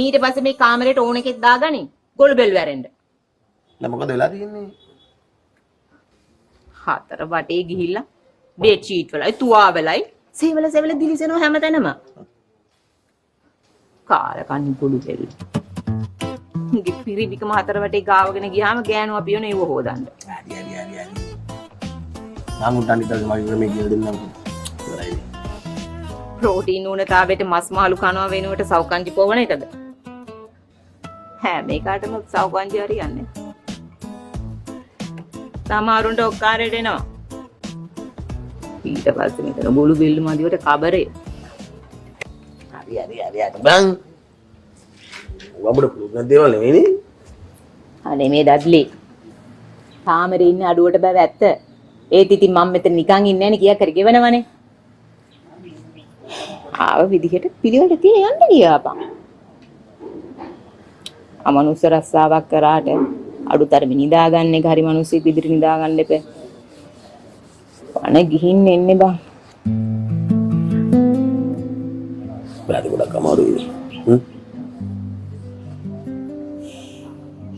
ඊට පස්සේ මේ කාමරේට ඕන එකෙක් දාගනි. ගොළු බෙල් වැරෙන්න. දැන් මොකද වෙලා තියෙන්නේ? හතර වටේ ගිහිල්ලා බෙඩ් ෂීට් වලයි තුවාවලයි සේවල දිලිසෙනවා හැමතැනම. කාලකන්ණි ගොළු බෙල්. ගිත් පිරිවිකම හතර වටේ ගාවගෙන ගියාම ගෑනු අපි යන ඒව හොදන්න. හරි. සාමුට්ටන් ඉතින් මම මේ කියලා දෙන්නම්. ඉවරයි. ප්‍රෝටීන් ඌනතාවයට මස් මාළු කනවා වෙනුවට සෞකංජි පොවන එකද? හැම එකටම සෞකංජි හරියන්නේ. සමහරුන්ට ඔක්කාරයට එනවා. ඊට පස්සේ මෙතන බොළු බෙල්ල මදිවට කබරේ. හරි. බං. වඹුඩ පුරුද්දක් දේවල් නෙවෙයිනේ. අනේ මේ දඩලි. කාමරේ ඉන්න අඩුවට බව ඇත්ත. ඒත් ඉතින් මම මෙතන නිකන් ඉන්නේ නැනේ කියා කර ගෙවනවනේ. ආව විදිහට පිළිවෙලට තිය යන්න ගියාපන්. අමනුස්ස රස්සාවක් කරාට අඩුතරම නිදා ගන්න එක හරි මිනිස්සෙක් විදිහට නිදා ගන්න එපා. අනේ ගිහින් එන්නේ බං. බාද ගොඩක් අමාරුයි.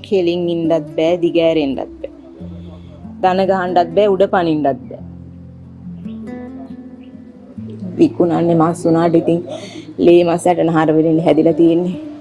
කෙලින් ඉන්නත් බෑ දිගෑරෙන්නත් බෑ. දන ගහන්නත් බෑ උඩ පනින්නත් බෑ. විකුණන්නේ මස් උනාට ඉතින් ලේ මස් ඇට නහර වෙලින් හැදිලා තියෙන්නේ.